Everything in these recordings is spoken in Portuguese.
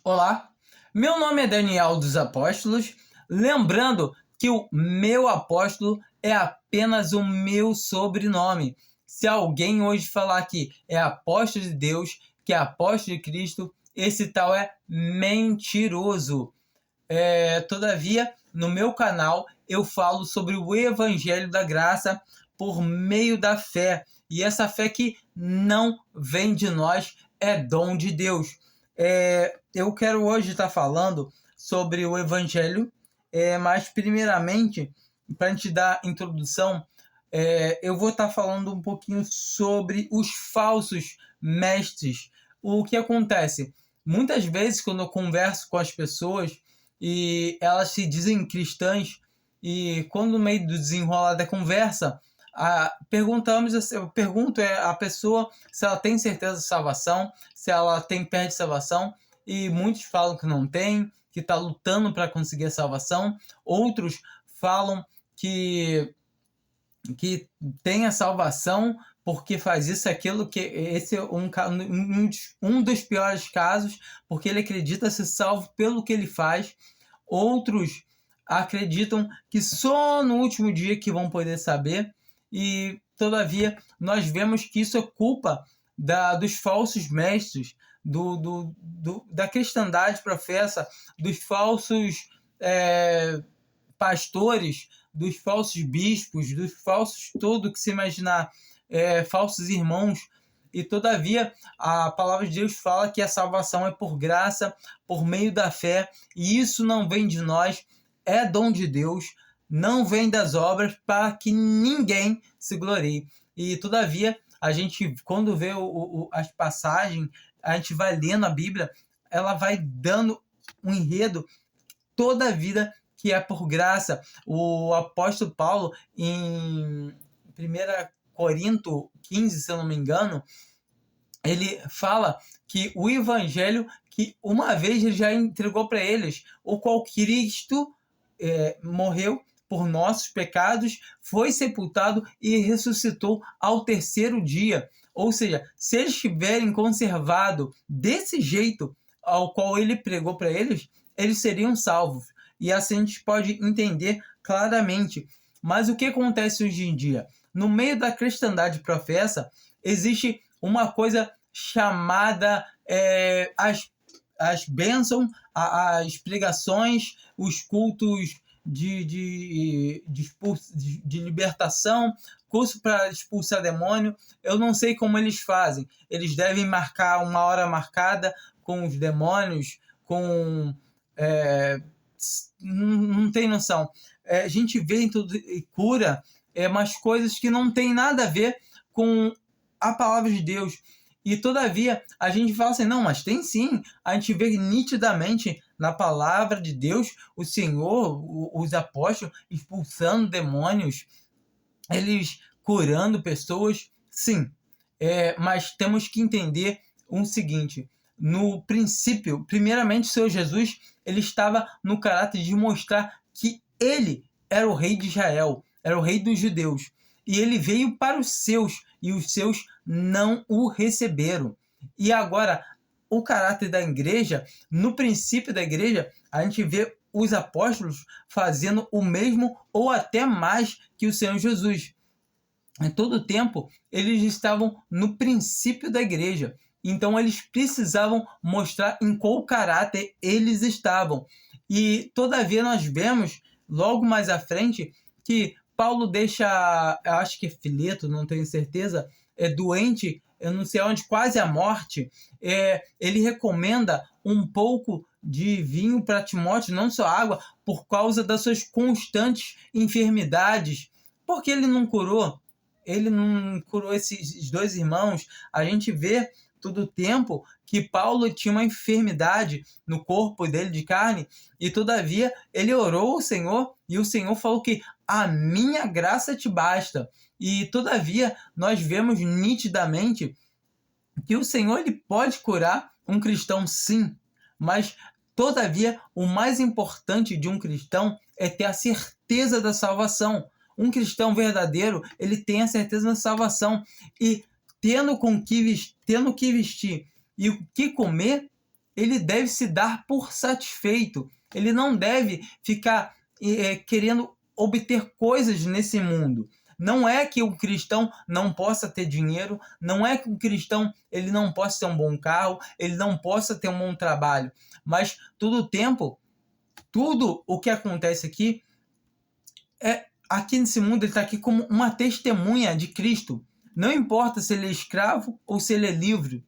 Olá, meu nome é Daniel dos Apóstolos. Lembrando que o meu apóstolo é apenas o meu sobrenome. Se alguém hoje falar que é apóstolo de Deus, que é apóstolo de Cristo, esse tal é mentiroso. Todavia, no meu canal eu falo sobre o Evangelho da Graça por meio da fé. E essa fé que não vem de nós, é dom de Deus. Eu quero hoje estar falando sobre o Evangelho, mas primeiramente, para a gente dar introdução, eu vou estar falando um pouquinho sobre os falsos mestres. O que acontece? Muitas vezes, quando eu converso com as pessoas e elas se dizem cristãs, e quando no meio do desenrolar da conversa, eu pergunto a pessoa se ela tem certeza de salvação, se ela tem perto de salvação, e muitos falam que não tem, que está lutando para conseguir a salvação, outros falam que tem a salvação porque faz isso, aquilo, que esse é um dos piores casos, porque ele acredita ser salvo pelo que ele faz. Outros acreditam que só no último dia que vão poder saber, e todavia nós vemos que isso é culpa dos falsos mestres, da cristandade professa, dos falsos pastores, dos falsos bispos, dos falsos tudo que se imaginar, falsos irmãos. E todavia a palavra de Deus fala que a salvação é por graça, por meio da fé, e isso não vem de nós, é dom de Deus, não vem das obras, para que ninguém se glorie. E todavia a gente, quando vê as passagens, a gente vai lendo a Bíblia, ela vai dando um enredo toda a vida que é por graça. O apóstolo Paulo, em 1 Corinto 15, se eu não me engano, ele fala que o evangelho que uma vez ele já entregou para eles, o qual Cristo morreu por nossos pecados, foi sepultado e ressuscitou ao terceiro dia. Ou seja, se eles tiverem conservado desse jeito ao qual ele pregou para eles, eles seriam salvos. E assim a gente pode entender claramente. Mas o que acontece hoje em dia? No meio da cristandade professa, existe uma coisa chamada as bênçãos, as pregações, os cultos de libertação, curso para expulsar demônio. Eu não sei como eles fazem. Eles devem marcar uma hora marcada com os demônios, com... não tem noção. A gente vê em tudo e cura umas coisas que não tem nada a ver com a palavra de Deus. E todavia a gente fala assim, não, mas tem sim. A gente vê nitidamente na palavra de Deus o Senhor, os apóstolos expulsando demônios, eles curando pessoas, sim. Mas temos que entender o seguinte: no princípio, primeiramente, o Senhor Jesus, ele estava no caráter de mostrar que ele era o rei de Israel, era o rei dos judeus. E ele veio para os seus, e os seus não o receberam. E agora, o caráter da igreja, no princípio da igreja, a gente vê os apóstolos fazendo o mesmo ou até mais que o Senhor Jesus. Em todo tempo, eles estavam no princípio da igreja. Então, eles precisavam mostrar em qual caráter eles estavam. E, todavia, nós vemos, logo mais à frente, que Paulo deixa, eu acho que é Fileto, não tenho certeza, doente, eu não sei onde, quase à morte. Ele recomenda um pouco de vinho para Timóteo, não só água, por causa das suas constantes enfermidades. Por que ele não curou? Ele não curou esses dois irmãos. A gente vê todo o tempo que Paulo tinha uma enfermidade no corpo dele de carne, e todavia ele orou ao Senhor, e o Senhor falou que a minha graça te basta. E todavia nós vemos nitidamente que o Senhor ele pode curar um cristão, sim, mas todavia o mais importante de um cristão é ter a certeza da salvação. Um cristão verdadeiro, ele tem a certeza da salvação, e tendo que vestir e o que comer, ele deve se dar por satisfeito. Ele não deve ficar querendo obter coisas nesse mundo. Não é que o cristão não possa ter dinheiro, não é que o cristão ele não possa ter um bom carro, ele não possa ter um bom trabalho, mas todo o tempo, tudo o que acontece aqui, aqui nesse mundo ele está aqui como uma testemunha de Cristo. Não importa se ele é escravo ou se ele é livre.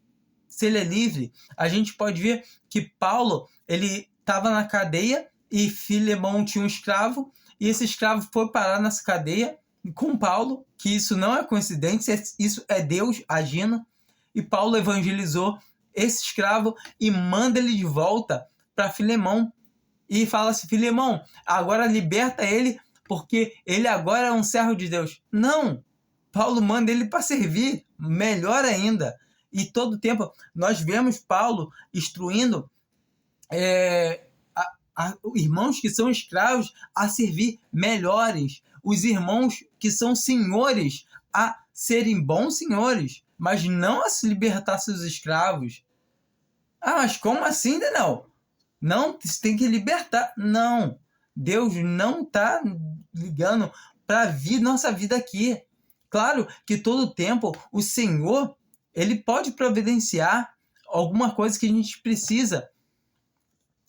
Se ele é livre, a gente pode ver que Paulo ele estava na cadeia e Filemão tinha um escravo, e esse escravo foi parar nessa cadeia com Paulo, que isso não é coincidência, isso é Deus agindo, e Paulo evangelizou esse escravo e manda ele de volta para Filemão, e fala assim: Filemão, agora liberta ele, porque ele agora é um servo de Deus. Não! Paulo manda ele para servir, melhor ainda. E todo tempo nós vemos Paulo instruindo irmãos que são escravos a servir melhores, os irmãos que são senhores a serem bons senhores, mas não a se libertar seus escravos. Ah, mas como assim, Daniel? Não, você tem que libertar. Não, Deus não está ligando para nossa vida aqui. Claro que todo tempo o Senhor ele pode providenciar alguma coisa que a gente precisa.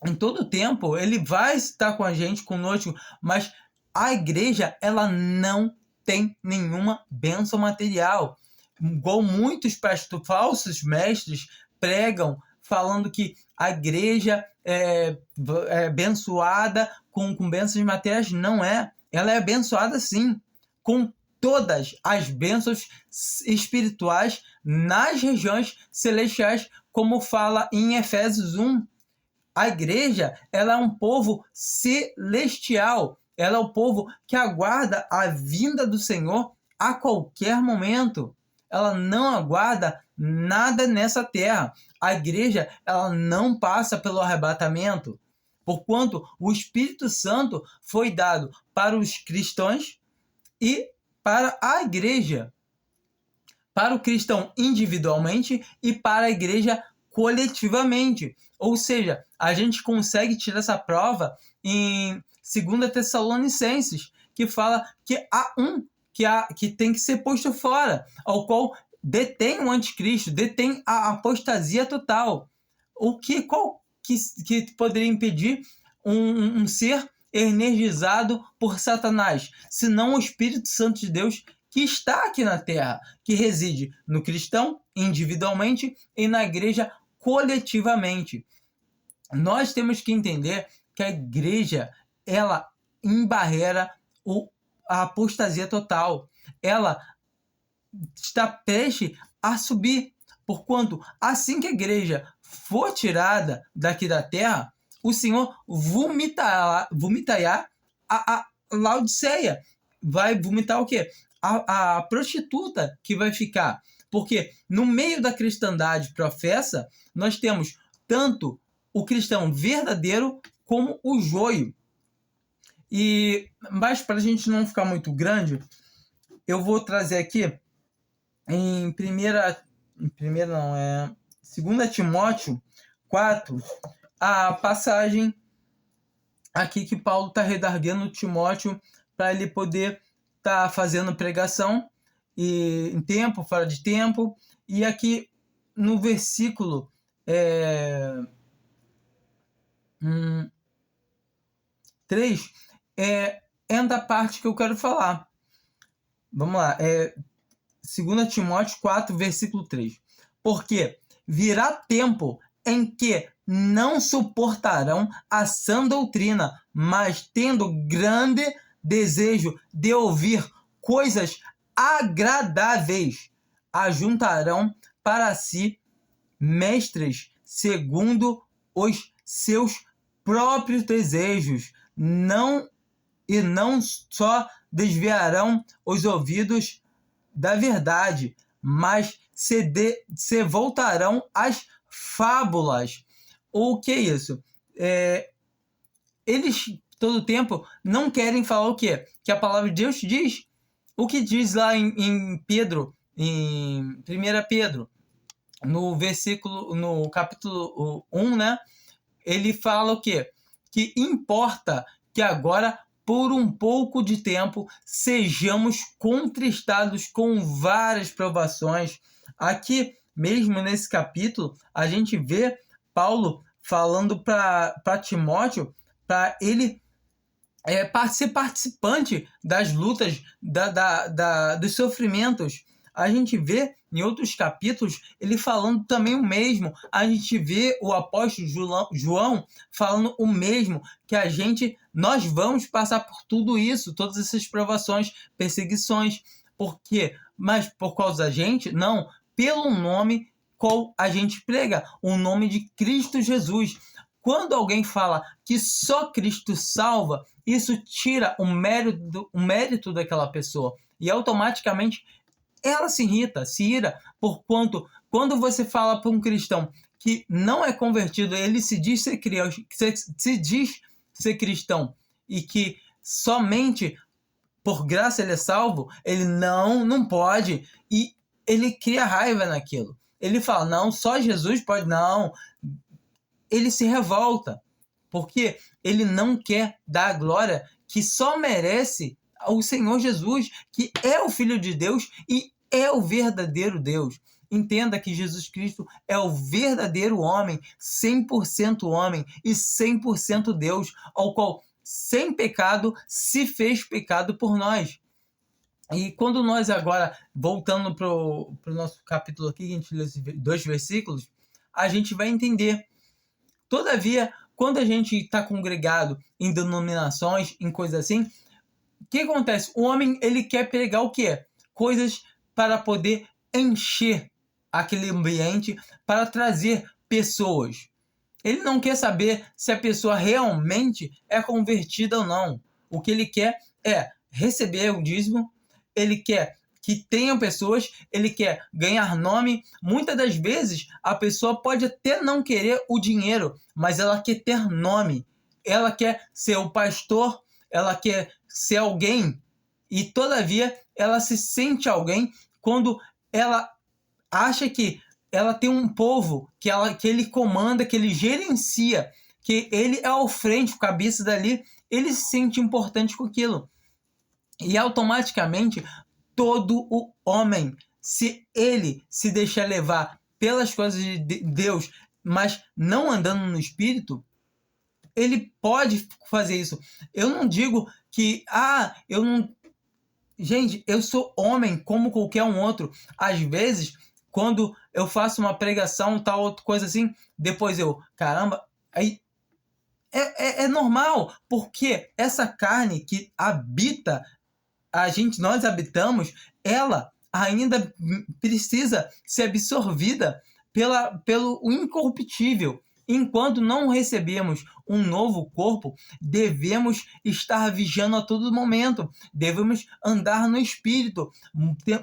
Em todo tempo, ele vai estar com a gente, conosco, mas a igreja, ela não tem nenhuma bênção material. Igual muitos falsos mestres pregam, falando que a igreja é abençoada com bênçãos materiais. Não é. Ela é abençoada, sim, com todas as bênçãos espirituais nas regiões celestiais, como fala em Efésios 1. A igreja, ela é um povo celestial. Ela é o povo que aguarda a vinda do Senhor a qualquer momento. Ela não aguarda nada nessa terra. A igreja, ela não passa pelo arrebatamento, porquanto o Espírito Santo foi dado para os cristãos e para a igreja. Para o cristão individualmente e para a igreja coletivamente. Ou seja, a gente consegue tirar essa prova em 2 Tessalonicenses, que fala que há um que tem que ser posto fora, ao qual detém o anticristo, detém a apostasia total. Qual que poderia impedir um ser energizado por Satanás, senão o Espírito Santo de Deus que está aqui na terra, que reside no cristão individualmente e na igreja coletivamente. Nós temos que entender que a igreja, ela embarrera a apostasia total. Ela está prestes a subir, porquanto assim que a igreja for tirada daqui da terra, o Senhor vomitará a Laodiceia. Vai vomitar o quê? A prostituta que vai ficar. Porque no meio da cristandade professa, nós temos tanto o cristão verdadeiro como o joio. Mas para a gente não ficar muito grande, eu vou trazer aqui em 2 Timóteo 4, a passagem aqui que Paulo está redarguendo Timóteo para ele poder estar fazendo pregação em tempo, fora de tempo. E aqui no versículo 3 entra a parte que eu quero falar. Vamos lá, 2 Timóteo 4, versículo 3. Porque virá tempo em que não suportarão a sã doutrina, mas tendo grande desejo de ouvir coisas agradáveis, ajuntarão para si mestres segundo os seus próprios desejos, não só desviarão os ouvidos da verdade, mas se voltarão às fábulas. O que é isso? Eles, todo o tempo, não querem falar o quê? Que a palavra de Deus diz. O que diz lá em Pedro, em 1 Pedro, no capítulo 1, né? Ele fala o quê? Que importa que agora, por um pouco de tempo, sejamos contristados com várias provações. Aqui, mesmo nesse capítulo, a gente vê Paulo falando para Timóteo, para ele ser participante das lutas, dos sofrimentos. A gente vê em outros capítulos ele falando também o mesmo. A gente vê o apóstolo João falando o mesmo, que nós vamos passar por tudo isso, todas essas provações, perseguições. Por quê? Mas por causa da gente? Não, pelo nome qual a gente prega, o nome de Cristo Jesus. Quando alguém fala que só Cristo salva, isso tira o mérito daquela pessoa. E automaticamente ela se ira, porquanto quando você fala para um cristão que não é convertido, ele se diz ser cristão e que somente por graça ele é salvo, ele não pode. E ele cria raiva naquilo. Ele fala, não, só Jesus pode, não. Ele se revolta, porque ele não quer dar a glória que só merece ao Senhor Jesus, que é o Filho de Deus e é o verdadeiro Deus. Entenda que Jesus Cristo é o verdadeiro homem, 100% homem e 100% Deus, ao qual, sem pecado, se fez pecado por nós. E quando nós agora, voltando para o nosso capítulo aqui, que a gente lê esses 2 versículos, a gente vai entender. Todavia, quando a gente está congregado em denominações, em coisas assim, o que acontece? O homem, ele quer pegar o quê? Coisas para poder encher aquele ambiente, para trazer pessoas. Ele não quer saber se a pessoa realmente é convertida ou não. O que ele quer é receber o dízimo, ele quer que tenham pessoas, ele quer ganhar nome. Muitas das vezes, a pessoa pode até não querer o dinheiro, mas ela quer ter nome. Ela quer ser o pastor, ela quer ser alguém. E, todavia, ela se sente alguém quando ela acha que ela tem um povo que ele comanda, que ele gerencia, que ele é ao frente, o cabeça dali, ele se sente importante com aquilo. E automaticamente, todo o homem, se ele se deixar levar pelas coisas de Deus, mas não andando no Espírito, ele pode fazer isso. Eu não digo que, eu não... Gente, eu sou homem como qualquer um outro. Às vezes, quando eu faço uma pregação, tal, outra coisa assim, depois caramba, aí é normal, porque essa carne que habita nós habitamos, ela ainda precisa ser absorvida pelo incorruptível. Enquanto não recebemos um novo corpo, devemos estar vigiando a todo momento. Devemos andar no Espírito,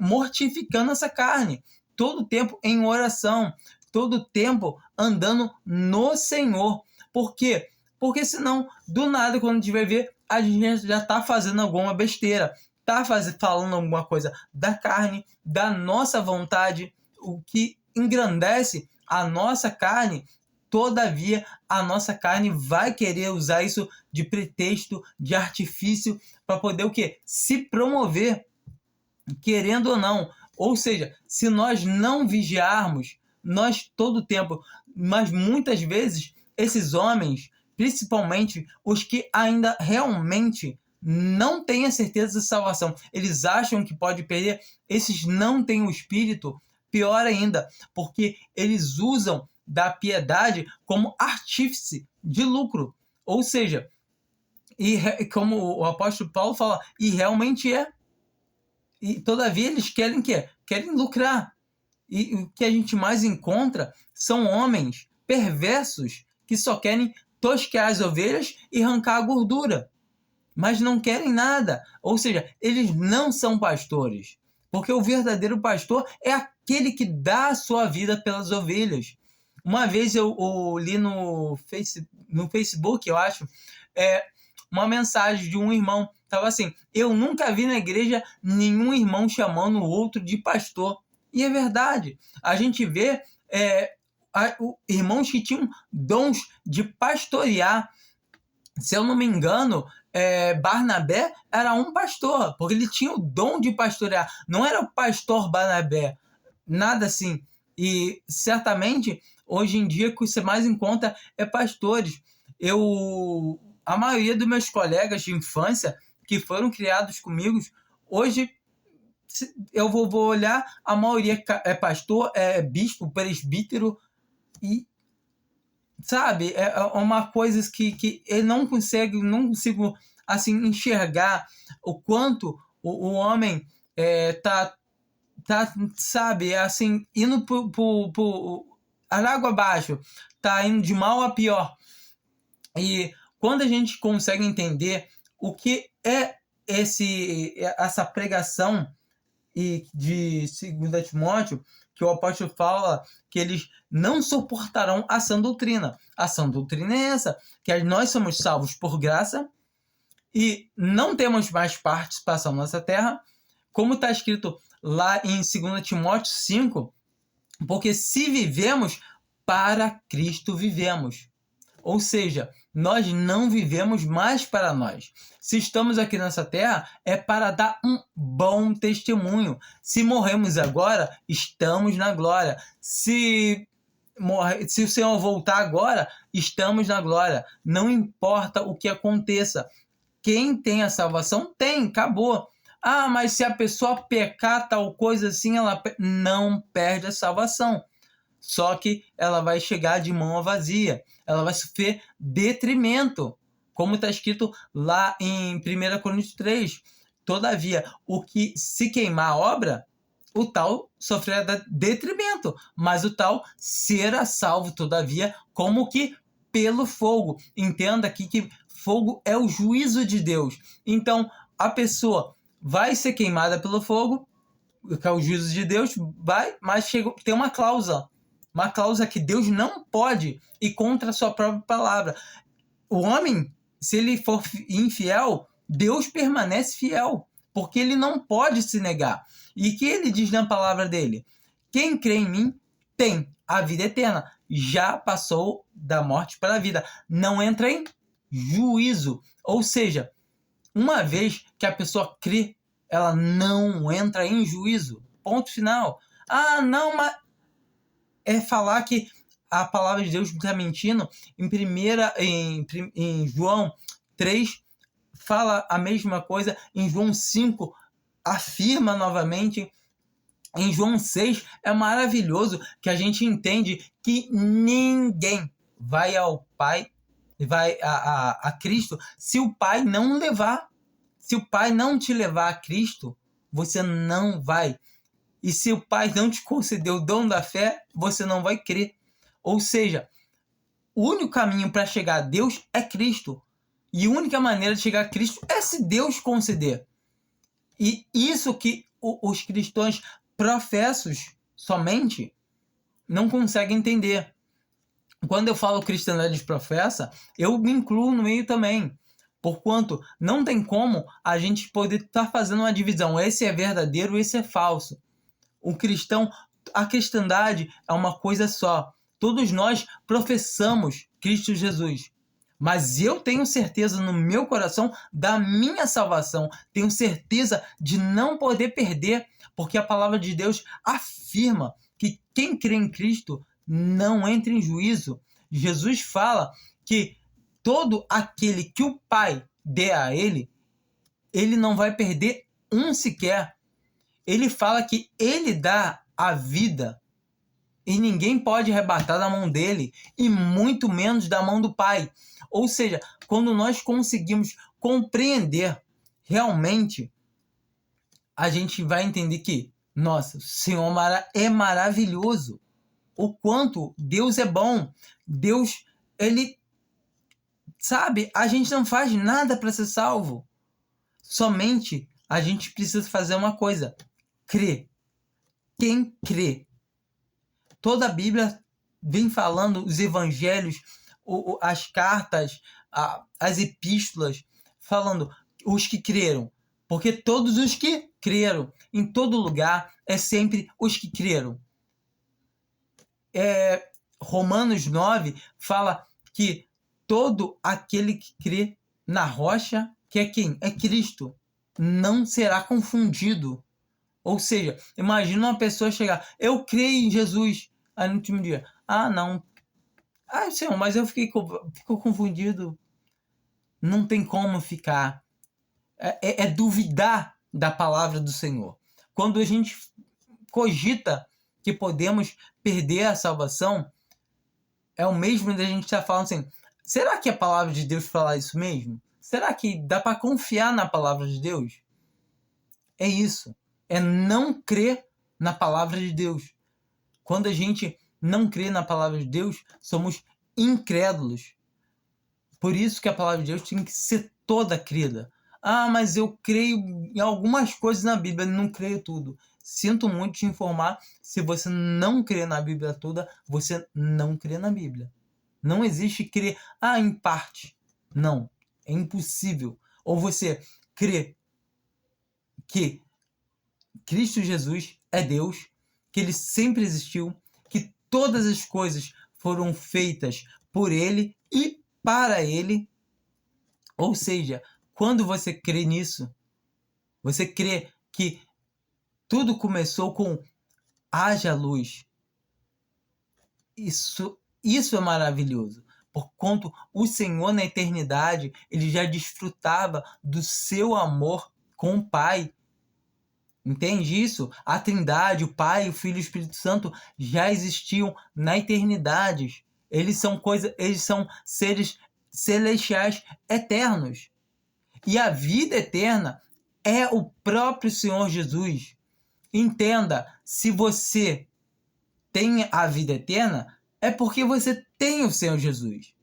mortificando essa carne. Todo tempo em oração. Todo tempo andando no Senhor. Por quê? Porque senão, do nada, quando a gente vai ver, a gente já está fazendo alguma besteira. Está falando alguma coisa da carne, da nossa vontade, o que engrandece a nossa carne. Todavia, a nossa carne vai querer usar isso de pretexto, de artifício, para poder o quê? Se promover, querendo ou não. Ou seja, se nós não vigiarmos, nós todo o tempo, mas muitas vezes, esses homens, principalmente os que ainda realmente não têm a certeza de salvação, eles acham que pode perder, esses não têm o Espírito, pior ainda, porque eles usam da piedade como artífice de lucro. Ou seja, e como o apóstolo Paulo fala, e realmente é. E todavia eles querem o quê? Querem lucrar. E o que a gente mais encontra são homens perversos que só querem tosquear as ovelhas e arrancar a gordura, mas não querem nada. Ou seja, eles não são pastores, porque o verdadeiro pastor é aquele que dá a sua vida pelas ovelhas. Uma vez eu li no Facebook, eu acho, uma mensagem de um irmão. Estava assim: eu nunca vi na igreja nenhum irmão chamando o outro de pastor. E é verdade. A gente vê irmãos que tinham dons de pastorear. Se eu não me engano, Barnabé era um pastor, porque ele tinha o dom de pastorear. Não era o pastor Barnabé, nada assim. E certamente, hoje em dia, o que você mais encontra é pastores. A maioria dos meus colegas de infância, que foram criados comigo, hoje eu vou olhar, a maioria é pastor, é bispo, presbítero, e sabe, é uma coisa que eu não consigo assim enxergar o quanto o homem tá, sabe, assim, indo por água abaixo, tá indo de mal a pior. E quando a gente consegue entender o que é essa pregação de 2 Timóteo, que o apóstolo fala que eles não suportarão a sã doutrina. A sã doutrina é essa, que nós somos salvos por graça e não temos mais participação nessa terra, como está escrito lá em 2 Timóteo 5, porque se vivemos, para Cristo vivemos. Ou seja, nós não vivemos mais para nós. Se estamos aqui nessa terra, é para dar um bom testemunho. Se morremos agora, estamos na glória. Se o Senhor voltar agora, estamos na glória. Não importa o que aconteça. Quem tem a salvação, tem, acabou. Ah, mas se a pessoa pecar tal coisa assim, ela não perde a salvação. Só que ela vai chegar de mão vazia. Ela vai sofrer detrimento. Como está escrito lá em 1 Coríntios 3. Todavia, o que se queimar a obra, o tal sofrerá detrimento. Mas o tal será salvo, todavia, como que pelo fogo. Entenda aqui que fogo é o juízo de Deus. Então, a pessoa vai ser queimada pelo fogo, que é o juízo de Deus, mas tem uma cláusula. Uma cláusula que Deus não pode ir contra a sua própria palavra. O homem, se ele for infiel, Deus permanece fiel, porque ele não pode se negar. E que ele diz na palavra dele? Quem crê em mim tem a vida eterna. Já passou da morte para a vida. Não entra em juízo. Ou seja, uma vez que a pessoa crê, ela não entra em juízo. Ponto final. Ah, não, mas é falar que a palavra de Deus está mentindo. Em João 3, fala a mesma coisa. Em João 5, afirma novamente. Em João 6, é maravilhoso que a gente entende que ninguém vai ao Pai, vai a Cristo, se o Pai não levar. Se o Pai não te levar a Cristo, você não vai. E se o Pai não te conceder o dom da fé, você não vai crer. Ou seja, o único caminho para chegar a Deus é Cristo. E a única maneira de chegar a Cristo é se Deus conceder. E isso que os cristãos professos somente não conseguem entender. Quando eu falo cristandade professa, eu me incluo no meio também. Porquanto não tem como a gente poder estar fazendo uma divisão. Esse é verdadeiro, esse é falso. O cristão, a cristandade é uma coisa só. Todos nós professamos Cristo Jesus. Mas eu tenho certeza no meu coração da minha salvação. Tenho certeza de não poder perder, porque a palavra de Deus afirma que quem crê em Cristo não entra em juízo. Jesus fala que todo aquele que o Pai der a ele não vai perder um sequer. Ele fala que ele dá a vida e ninguém pode arrebatar da mão dele, e muito menos da mão do Pai. Ou seja, quando nós conseguimos compreender realmente, a gente vai entender que, nossa, o Senhor é maravilhoso. O quanto Deus é bom. Deus, ele, sabe, a gente não faz nada para ser salvo. Somente a gente precisa fazer uma coisa: crer. Quem crê? Toda a Bíblia vem falando, os evangelhos, as cartas, as epístolas, falando os que creram. Porque todos os que creram, em todo lugar, é sempre os que creram. Romanos 9 fala que todo aquele que crê na rocha, que é quem? É Cristo, não será confundido. Ou seja, imagina uma pessoa chegar, eu creio em Jesus, aí no último dia, não, Senhor, mas eu fico confundido. Não tem como ficar. É duvidar da palavra do Senhor. Quando a gente cogita que podemos perder a salvação, é o mesmo da gente estar falando assim, será que a palavra de Deus fala isso mesmo? Será que dá para confiar na palavra de Deus? É isso. É não crer na palavra de Deus. Quando a gente não crê na palavra de Deus, somos incrédulos. Por isso que a palavra de Deus tem que ser toda crida. Mas eu creio em algumas coisas na Bíblia, não creio tudo. Sinto muito te informar, se você não crê na Bíblia toda, você não crê na Bíblia. Não existe crer, em parte. Não, é impossível. Ou você crê que Cristo Jesus é Deus, que Ele sempre existiu, que todas as coisas foram feitas por Ele e para Ele. Ou seja, quando você crê nisso, você crê que tudo começou com haja luz. Isso é maravilhoso. Porquanto o Senhor na eternidade, Ele já desfrutava do seu amor com o Pai. Entende isso? A Trindade, o Pai, o Filho e o Espírito Santo já existiam na eternidade. Eles são seres celestiais eternos. E a vida eterna é o próprio Senhor Jesus. Entenda, se você tem a vida eterna, é porque você tem o Senhor Jesus.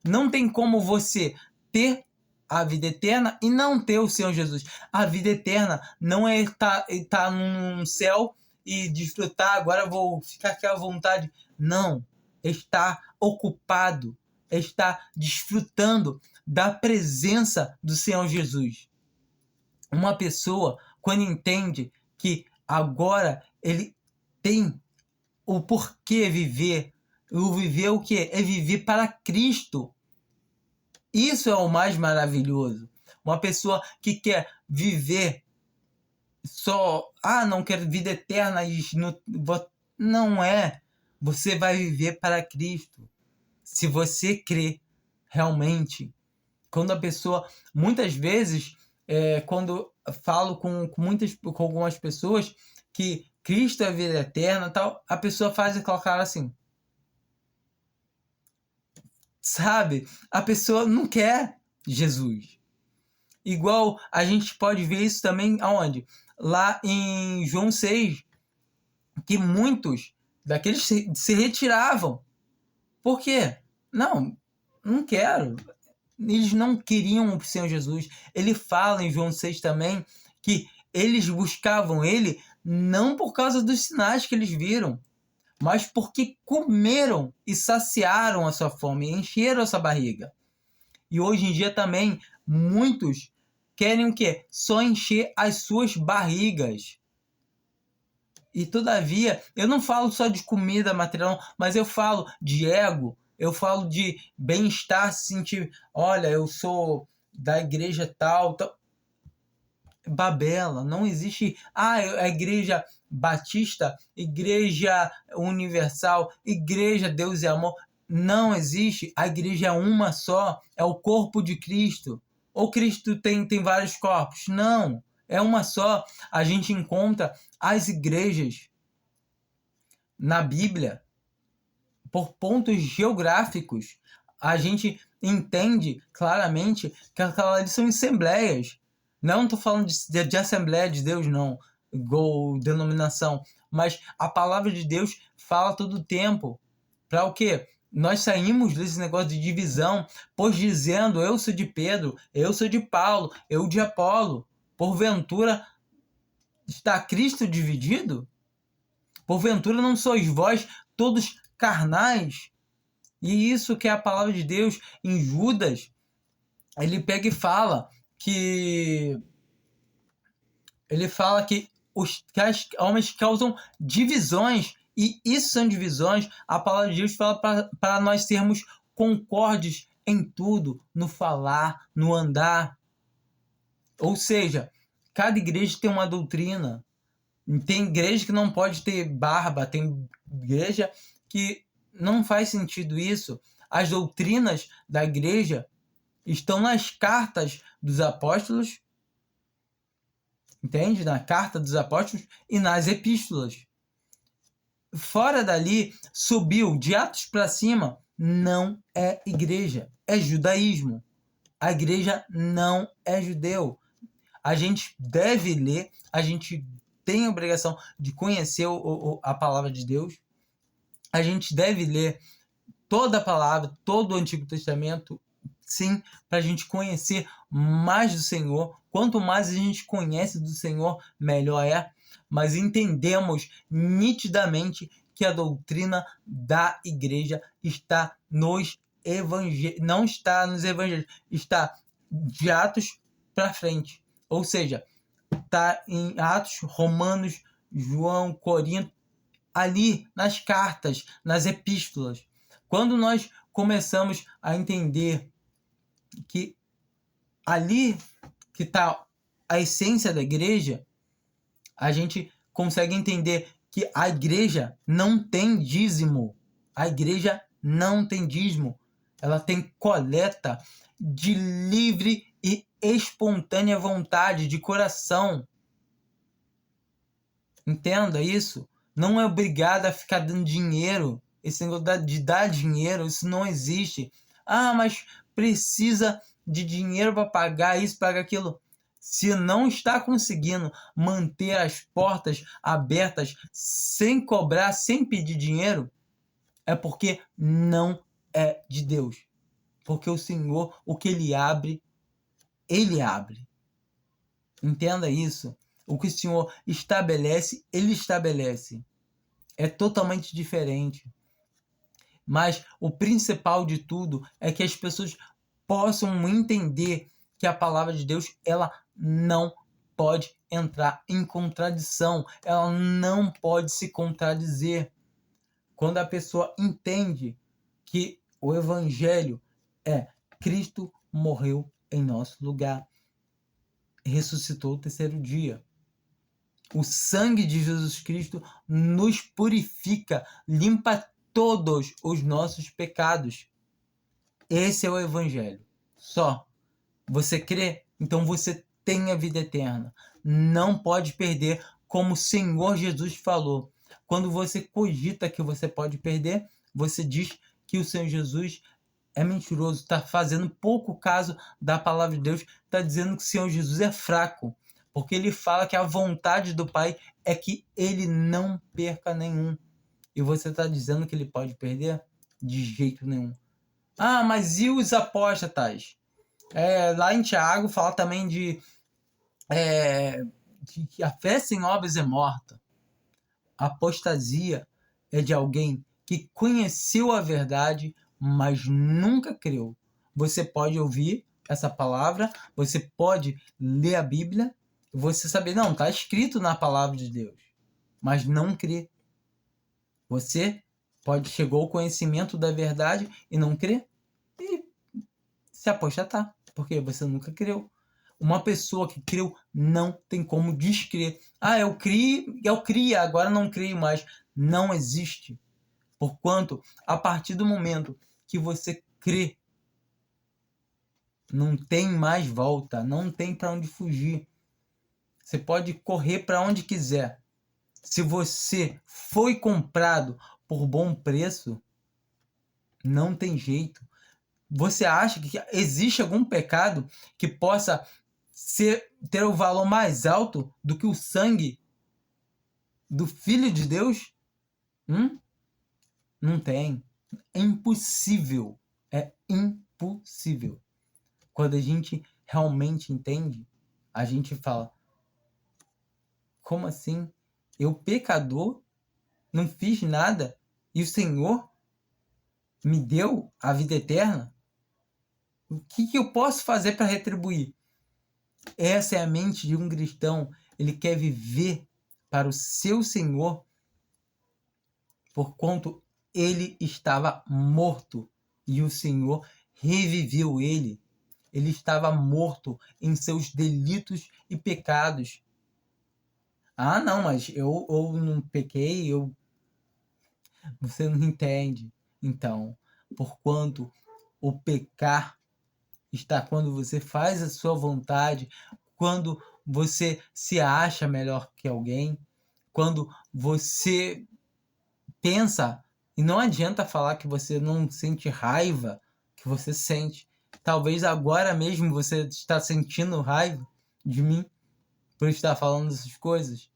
Não tem como você ter a vida eterna e não ter o Senhor Jesus. A vida eterna não é estar num céu e desfrutar, agora vou ficar aqui à vontade. Não. Estar ocupado, estar desfrutando da presença do Senhor Jesus. Uma pessoa, quando entende que agora ele tem o porquê viver, o viver o quê? É viver para Cristo. Isso é o mais maravilhoso. Uma pessoa que quer viver só, não quero vida eterna, não é. Você vai viver para Cristo. Se você crê realmente. Quando a pessoa, muitas vezes, quando falo com algumas pessoas que Cristo é a vida eterna, tal, a pessoa faz aquela cara assim. Sabe? A pessoa não quer Jesus. Igual a gente pode ver isso também aonde? Lá em João 6, que muitos daqueles se retiravam. Por quê? Não quero. Eles não queriam o Senhor Jesus. Ele fala em João 6 também que eles buscavam ele não por causa dos sinais que eles viram, mas porque comeram e saciaram a sua fome, encheram a sua barriga. E hoje em dia também muitos querem o quê? Só encher as suas barrigas. E todavia, eu não falo só de comida material, mas eu falo de ego, eu falo de bem-estar, se sentir, olha, eu sou da igreja tal. Babela, não existe a igreja batista, igreja universal, igreja Deus é amor. Não existe, a igreja é uma só, é o corpo de Cristo. Ou Cristo tem vários corpos? Não, é uma só. A gente encontra as igrejas na Bíblia por pontos geográficos. A gente entende claramente que aquelas são assembleias. Não estou falando de Assembleia de Deus, não, igual denominação, mas a palavra de Deus fala todo o tempo. Para o quê? Nós saímos desse negócio de divisão, pois dizendo, eu sou de Pedro, eu sou de Paulo, eu de Apolo. Porventura está Cristo dividido? Porventura não sois vós todos carnais? E isso que é a palavra de Deus em Judas, ele pega e fala que os homens causam divisões E isso são divisões. A palavra de Deus fala para nós sermos concordes em tudo, no falar, no andar. Ou seja, cada igreja tem uma doutrina. Tem igreja que não pode ter barba, tem igreja que não faz sentido isso. As doutrinas da igreja estão nas cartas dos apóstolos, entende? Na carta dos apóstolos e nas epístolas. Fora dali, subiu de Atos para cima, não é igreja, é judaísmo. A igreja não é judeu. A gente deve ler, a gente tem a obrigação de conhecer a palavra de Deus. A gente deve ler toda a palavra, todo o Antigo Testamento, sim, para a gente conhecer mais do Senhor. Quanto mais a gente conhece do Senhor, melhor é. Mas entendemos nitidamente que a doutrina da igreja está nos evangelhos, não está nos evangelhos, está de Atos para frente. Ou seja, está em Atos, Romanos, João, Corinto, ali nas cartas, nas epístolas. Quando nós começamos a entender que ali que está a essência da igreja, a gente consegue entender que a igreja não tem dízimo. A igreja não tem dízimo. Ela tem coleta de livre e espontânea vontade, de coração. Entenda isso. Não é obrigado a ficar dando dinheiro. Esse negócio de dar dinheiro, isso não existe. Ah, mas precisa de dinheiro para pagar isso, pagar aquilo. Se não está conseguindo manter as portas abertas sem cobrar, sem pedir dinheiro, é porque não é de Deus. Porque o Senhor, o que Ele abre, Ele abre. Entenda isso. O que o Senhor estabelece, Ele estabelece. É totalmente diferente. Mas o principal de tudo é que as pessoas possam entender que a palavra de Deus, ela não pode entrar em contradição. Ela não pode se contradizer. Quando a pessoa entende que o evangelho é Cristo morreu em nosso lugar, ressuscitou o terceiro dia. O sangue de Jesus Cristo nos purifica, limpa todos os nossos pecados. Esse é o evangelho. Só. Você crê? Então você tem a vida eterna. Não pode perder, como o Senhor Jesus falou. Quando você cogita que você pode perder, você diz que o Senhor Jesus é mentiroso, está fazendo pouco caso da palavra de Deus, está dizendo que o Senhor Jesus é fraco, porque ele fala que a vontade do Pai é que ele não perca nenhum. E você está dizendo que ele pode perder? De jeito nenhum. Ah, mas e os apóstatas? Lá em Tiago fala também de que a fé sem obras é morta. A apostasia é de alguém que conheceu a verdade, mas nunca creu. Você pode ouvir essa palavra, você pode ler a Bíblia, você saber, não, está escrito na palavra de Deus, mas não crê. Você chegou ao conhecimento da verdade e não crê, e se apostatar, porque você nunca creu. Uma pessoa que creu não tem como descrer. Ah, eu cria, agora não creio mais. Não existe. Porquanto, a partir do momento que você crê, não tem mais volta, não tem para onde fugir. Você pode correr para onde quiser. Se você foi comprado por bom preço, não tem jeito. Você acha que existe algum pecado que possa ter o valor mais alto do que o sangue do Filho de Deus? Não tem. É impossível. É impossível. Quando a gente realmente entende, a gente fala, como assim? Eu, pecador, não fiz nada e o Senhor me deu a vida eterna? O que eu posso fazer para retribuir? Essa é a mente de um cristão. Ele quer viver para o seu Senhor porquanto ele estava morto e o Senhor reviveu ele. Ele estava morto em seus delitos e pecados. Ah, não, mas eu não pequei, você não entende. Então, porquanto o pecar está quando você faz a sua vontade, quando você se acha melhor que alguém, quando você pensa, e não adianta falar que você não sente raiva, que você sente. Talvez agora mesmo você está sentindo raiva de mim por estar falando essas coisas.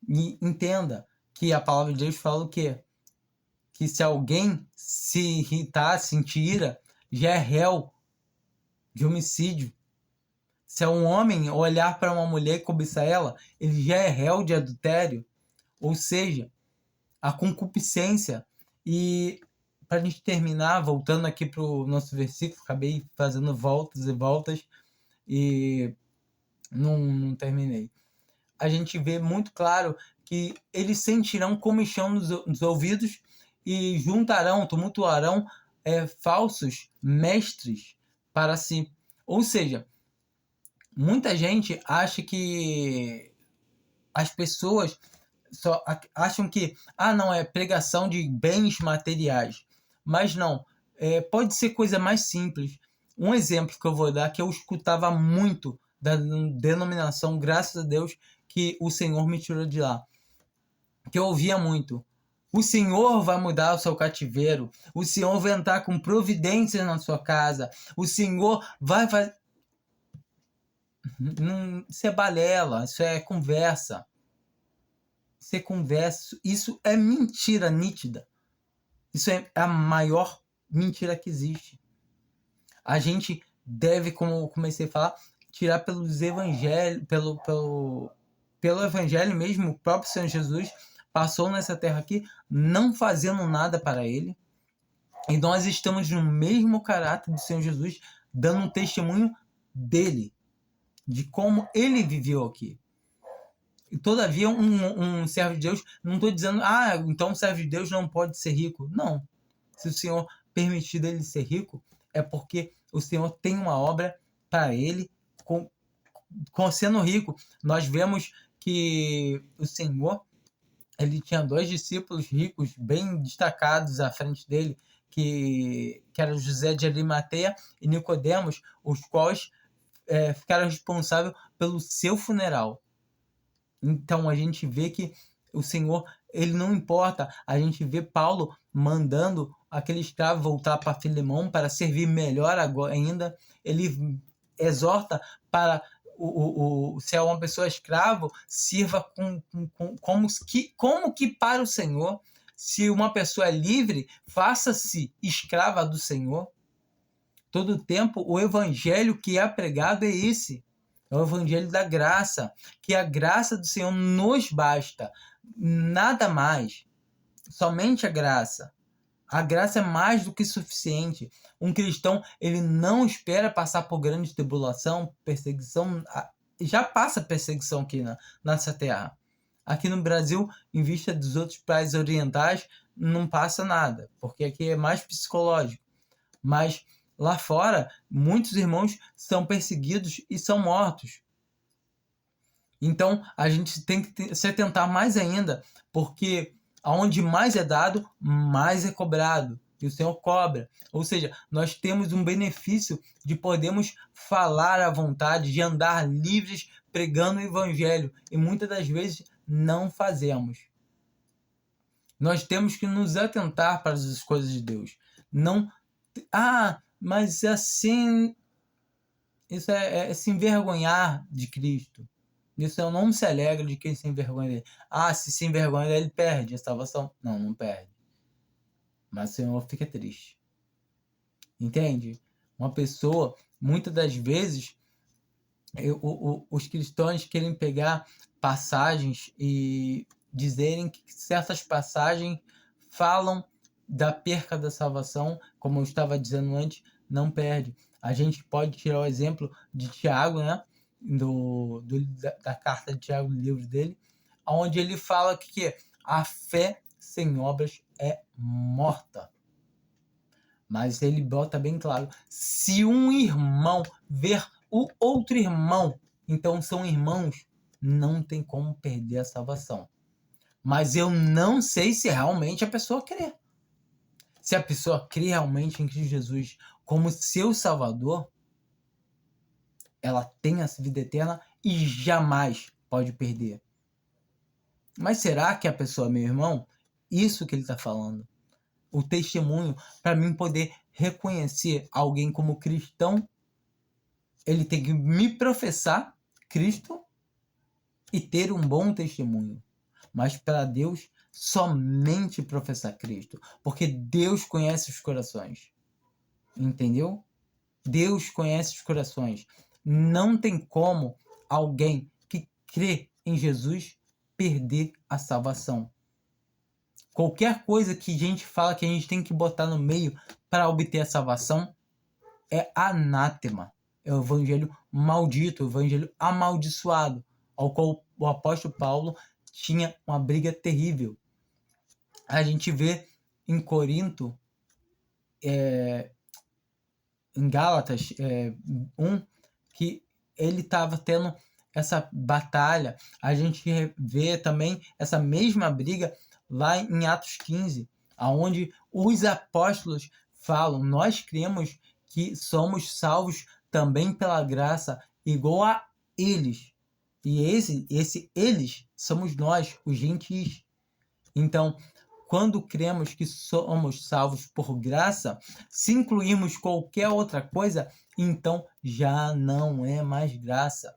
E entenda que a palavra de Deus fala o quê? Que se alguém se irritar, sentir ira, já é réu de homicídio. Se é um homem olhar para uma mulher e cobiçar ela, ele já é réu de adultério. Ou seja, a concupiscência. E para a gente terminar, voltando aqui para o nosso versículo, acabei fazendo voltas e voltas e não terminei. A gente vê muito claro que eles sentirão comichão nos ouvidos e juntarão, tumultuarão falsos mestres para si. Ou seja, muita gente acha que as pessoas só acham que, não, é pregação de bens materiais. Mas não, pode ser coisa mais simples. Um exemplo que eu vou dar, que eu escutava muito da denominação, graças a Deus, que o Senhor me tirou de lá. Que eu ouvia muito. O Senhor vai mudar o seu cativeiro. O Senhor vai entrar com providências na sua casa. O Senhor vai fazer... Isso é balela, isso é conversa. Você conversa, isso é mentira nítida. Isso é a maior mentira que existe. A gente deve, como eu comecei a falar, tirar pelos evangelhos, pelo evangelho mesmo. O próprio Senhor Jesus passou nessa terra aqui não fazendo nada para ele. E nós estamos no mesmo caráter do Senhor Jesus, dando um testemunho dele, de como ele viveu aqui. E todavia, um servo de Deus, não estou dizendo, então o servo de Deus não pode ser rico. Não. Se o Senhor permitir ele ser rico, é porque o Senhor tem uma obra para ele, com sendo rico. Nós vemos que o Senhor, ele tinha 2 discípulos ricos, bem destacados à frente dele, que eram José de Arimateia e Nicodemos, os quais ficaram responsáveis pelo seu funeral. Então a gente vê que o Senhor, ele não importa. A gente vê Paulo mandando aquele escravo voltar para Filemão para servir melhor agora ainda. Ele exorta para se é uma pessoa escravo, sirva como que para o Senhor. Se uma pessoa é livre, faça-se escrava do Senhor. Todo tempo o evangelho que é pregado é esse. É o evangelho da graça, que a graça do Senhor nos basta, nada mais, somente a graça. A graça é mais do que suficiente. Um cristão, ele não espera passar por grande tribulação, perseguição, já passa perseguição aqui nessa terra. Aqui no Brasil, em vista dos outros países orientais, não passa nada, porque aqui é mais psicológico. Mas lá fora, muitos irmãos são perseguidos e são mortos. Então, a gente tem que se atentar mais ainda, porque aonde mais é dado, mais é cobrado. E o Senhor cobra. Ou seja, nós temos um benefício de podermos falar à vontade, de andar livres pregando o Evangelho. E muitas das vezes não fazemos. Nós temos que nos atentar para as coisas de Deus. Não... mas assim, isso é se envergonhar de Cristo. Isso eu não se alegra de quem se envergonha dele. Se envergonha dele, ele perde a salvação. Não perde. Mas o Senhor fica triste. Entende? Uma pessoa, muitas das vezes, os cristãos querem pegar passagens e dizerem que certas passagens falam da perca da salvação, como eu estava dizendo antes, não perde. A gente pode tirar o exemplo de Tiago, né? Da carta de Tiago, do livro dele, onde ele fala que a fé sem obras é morta. Mas ele bota bem claro, se um irmão ver o outro irmão, então são irmãos, não tem como perder a salvação. Mas eu não sei se realmente a pessoa crê. Se a pessoa crê realmente em Cristo Jesus como seu Salvador, ela tem essa vida eterna e jamais pode perder. Mas será que a pessoa, meu irmão, isso que ele está falando, o testemunho, para mim poder reconhecer alguém como cristão, ele tem que me professar Cristo e ter um bom testemunho. Mas para Deus, somente professar Cristo. Porque Deus conhece os corações. Entendeu? Deus conhece os corações. Não tem como alguém que crê em Jesus perder a salvação. Qualquer coisa que a gente fala que a gente tem que botar no meio para obter a salvação é anátema. É o evangelho maldito, o evangelho amaldiçoado, ao qual o apóstolo Paulo tinha uma briga terrível. A gente vê em Corinto, em Gálatas 1, que ele estava tendo essa batalha. A gente vê também essa mesma briga lá em Atos 15, onde os apóstolos falam, nós cremos que somos salvos também pela graça, igual a eles. E esse eles somos nós, os gentis. Então, quando cremos que somos salvos por graça, se incluirmos qualquer outra coisa, então já não é mais graça.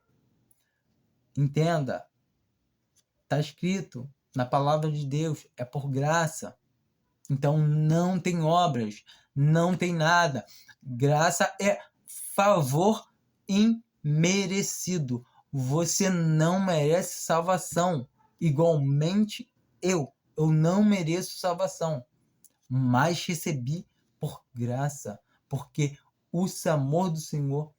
Entenda, está escrito na palavra de Deus, é por graça. Então não tem obras, não tem nada. Graça é favor imerecido. Você não merece salvação. Igualmente eu não mereço salvação, mas recebi por graça, porque o amor do Senhor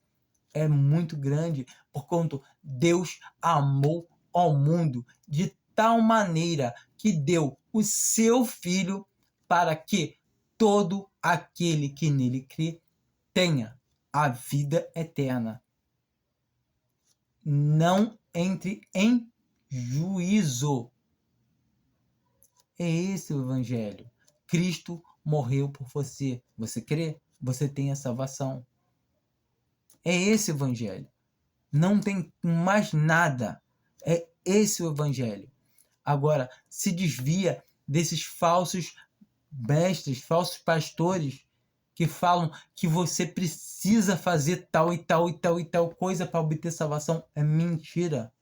é muito grande, porquanto Deus amou ao mundo de tal maneira que deu o seu Filho para que todo aquele que nele crê tenha a vida eterna. Não entre em juízo. É esse o evangelho. Cristo morreu por você. Você crê? Você tem a salvação. É esse o evangelho. Não tem mais nada. É esse o evangelho. Agora, se desvia desses falsos mestres, falsos pastores que falam que você precisa fazer tal e tal e tal e tal coisa para obter salvação. É mentira.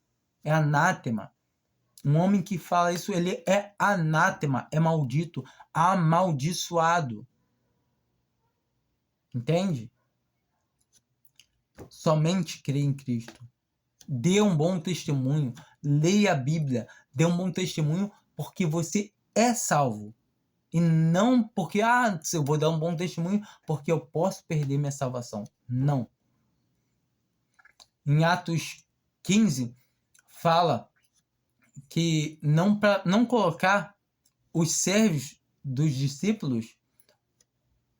É anátema. Um homem que fala isso, ele é anátema, é maldito, amaldiçoado. Entende? Somente crê em Cristo. Dê um bom testemunho. Leia a Bíblia. Dê um bom testemunho porque você é salvo. E não porque, eu vou dar um bom testemunho porque eu posso perder minha salvação. Não. Em Atos 15, fala que não colocar os servos dos discípulos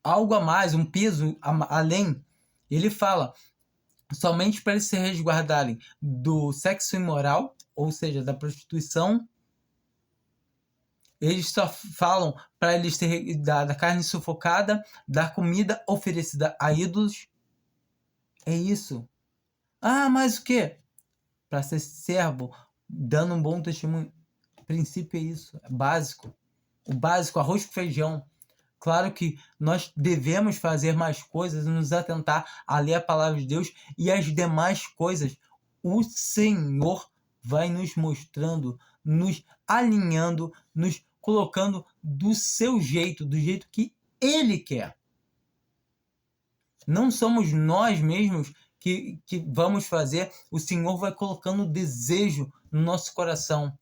algo a mais, um peso além. Ele fala somente para eles se resguardarem do sexo imoral, ou seja, da prostituição. Eles só falam para eles ter da carne sufocada, da comida oferecida a ídolos. É isso. Mas o quê? Para ser servo, dando um bom testemunho. O princípio é isso, é básico. O básico, arroz com feijão. Claro que nós devemos fazer mais coisas, nos atentar a ler a palavra de Deus e as demais coisas. O Senhor vai nos mostrando, nos alinhando, nos colocando do seu jeito, do jeito que Ele quer. Não somos nós mesmos que vamos fazer, o Senhor vai colocando desejo no nosso coração.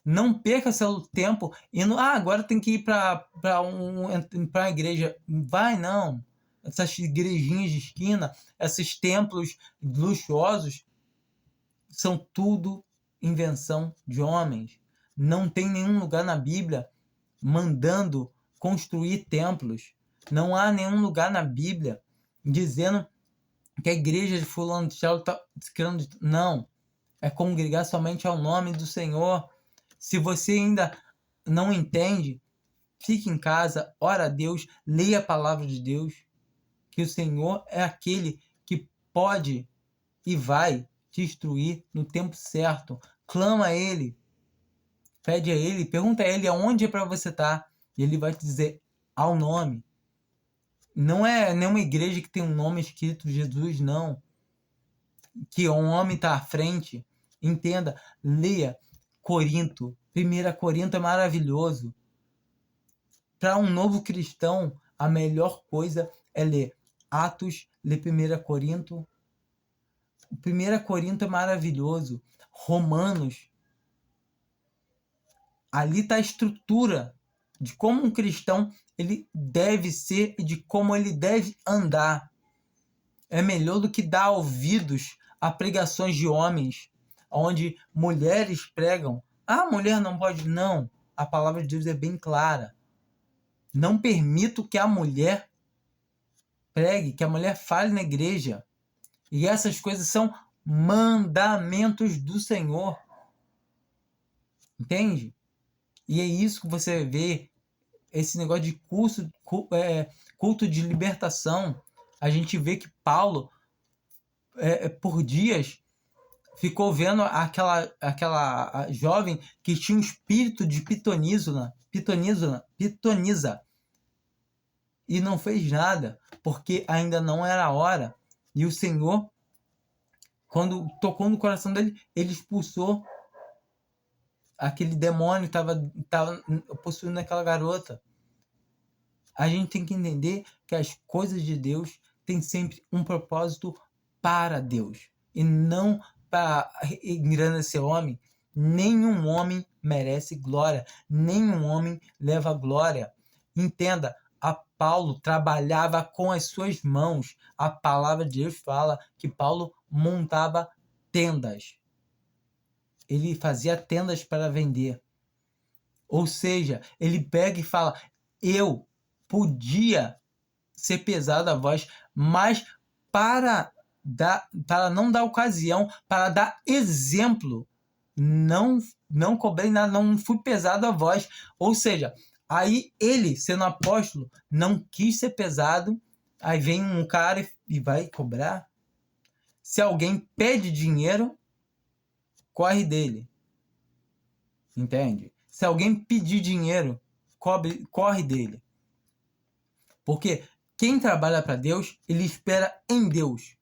Não perca seu tempo indo, agora tem que ir para a igreja. Vai não. Essas igrejinhas de esquina, esses templos luxuosos, são tudo invenção de homens. Não tem nenhum lugar na Bíblia mandando construir templos. Não há nenhum lugar na Bíblia dizendo que a igreja de fulano de tal está criando. Não. É congregar somente ao nome do Senhor. Se você ainda não entende, fique em casa, ora a Deus, leia a palavra de Deus, que o Senhor é aquele que pode e vai te instruir no tempo certo. Clama a Ele, pede a Ele, pergunta a Ele aonde é para você estar, e Ele vai te dizer ao nome. Não é nenhuma igreja que tem um nome escrito Jesus, não. Que um homem está à frente. Entenda, leia Corinto. 1 Corinto é maravilhoso. Para um novo cristão, a melhor coisa é ler Atos, ler 1 Corinto. 1 Corinto é maravilhoso. Romanos. Ali está a estrutura de como um cristão ele deve ser e de como ele deve andar. É melhor do que dar ouvidos a pregações de homens, onde mulheres pregam. Ah, mulher não pode. Não. A palavra de Deus é bem clara. Não permito que a mulher pregue, que a mulher fale na igreja. E essas coisas são mandamentos do Senhor. Entende? E é isso que você vê, esse negócio de culto de libertação. A gente vê que Paulo, por dias, ficou vendo aquela jovem que tinha um espírito de pitonisa, e não fez nada, porque ainda não era a hora. E o Senhor, quando tocou no coração dele, ele expulsou aquele demônio que estava possuindo aquela garota. A gente tem que entender que as coisas de Deus têm sempre um propósito para Deus, e não para engrandecer homem. Nenhum homem merece glória, nenhum homem leva glória. Entenda, Paulo trabalhava com as suas mãos. A palavra de Deus fala que Paulo montava tendas. Ele fazia tendas para vender. Ou seja, ele pega e fala: eu podia ser pesado a voz, mas para não dar ocasião, para dar exemplo, não cobrei nada, não fui pesado a voz. Ou seja, aí ele, sendo apóstolo, não quis ser pesado, aí vem um cara e vai cobrar. Se alguém pede dinheiro, corre dele. Entende? Se alguém pedir dinheiro, corre dele. Porque quem trabalha para Deus, ele espera em Deus.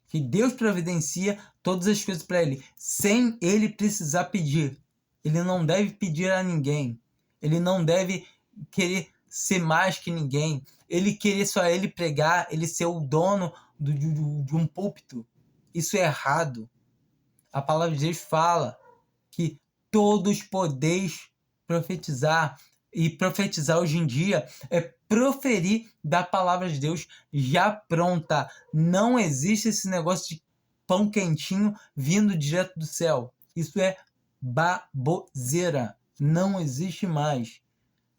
Que Deus providencia todas as coisas para ele, sem ele precisar pedir. Ele não deve pedir a ninguém. Ele não deve querer ser mais que ninguém. Ele querer só ele pregar, ele ser o dono de um púlpito. Isso é errado. A palavra de Deus fala que todos podeis profetizar. E profetizar hoje em dia é proferir da palavra de Deus já pronta. Não existe esse negócio de pão quentinho vindo direto do céu. Isso é baboseira. Não existe mais.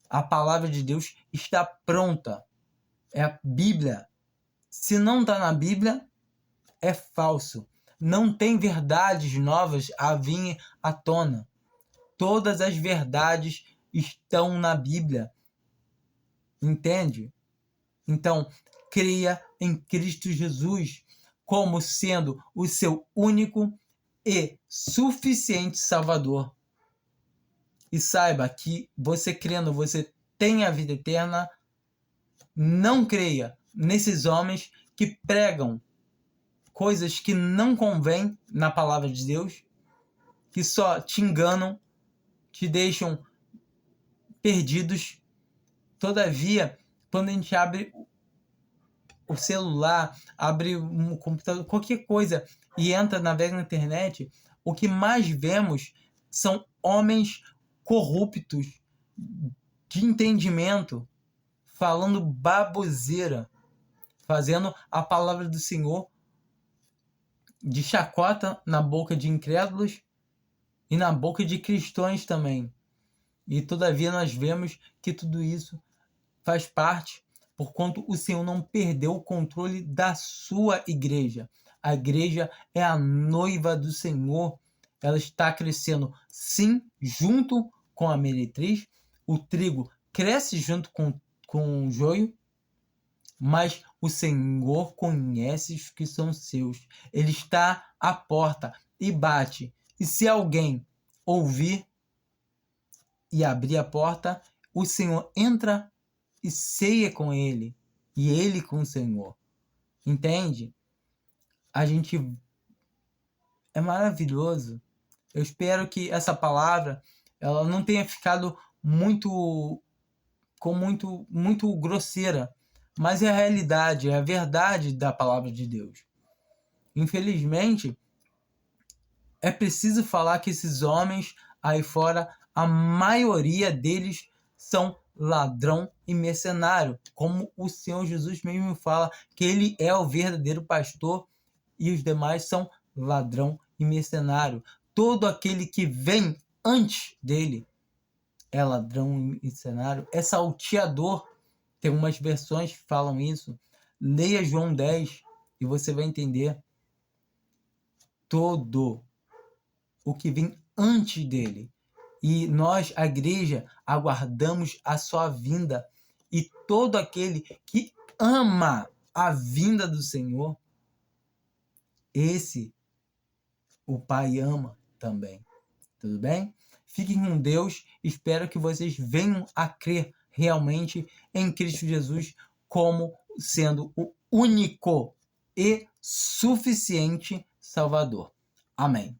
A palavra de Deus está pronta. É a Bíblia. Se não está na Bíblia, é falso. Não tem verdades novas a vir à tona. Todas as verdades estão na Bíblia. Entende? Então, creia em Cristo Jesus como sendo o seu único e suficiente Salvador. E saiba que você crendo, você tem a vida eterna. Não creia nesses homens que pregam coisas que não convêm na palavra de Deus, que só te enganam, te deixam perdidos. Todavia, quando a gente abre o celular, abre um computador, qualquer coisa, e navega na internet, o que mais vemos são homens corruptos, de entendimento, falando baboseira, fazendo a palavra do Senhor de chacota na boca de incrédulos, e na boca de cristãos também. E todavia nós vemos que tudo isso faz parte, porquanto o Senhor não perdeu o controle da sua igreja. A igreja é a noiva do Senhor. Ela está crescendo, sim, junto com a meretriz. O trigo cresce junto com o joio, mas o Senhor conhece os que são seus. Ele está à porta e bate. E se alguém ouvir e abrir a porta, o Senhor entra e ceia com ele, e ele com o Senhor. Entende? A gente é maravilhoso. Eu espero que essa palavra ela não tenha ficado muito grosseira, mas é a realidade, é a verdade da palavra de Deus. Infelizmente, é preciso falar que esses homens aí fora, a maioria deles são ladrão e mercenário, como o Senhor Jesus mesmo fala, que ele é o verdadeiro pastor e os demais são ladrão e mercenário. Todo aquele que vem antes dele é ladrão e mercenário, é salteador. Tem umas versões que falam isso. Leia João 10 e você vai entender. Todo o que vem antes dele. E nós, a igreja, aguardamos a sua vinda. E todo aquele que ama a vinda do Senhor, esse o Pai ama também. Tudo bem? Fiquem com Deus. Espero que vocês venham a crer realmente em Cristo Jesus como sendo o único e suficiente Salvador. Amém.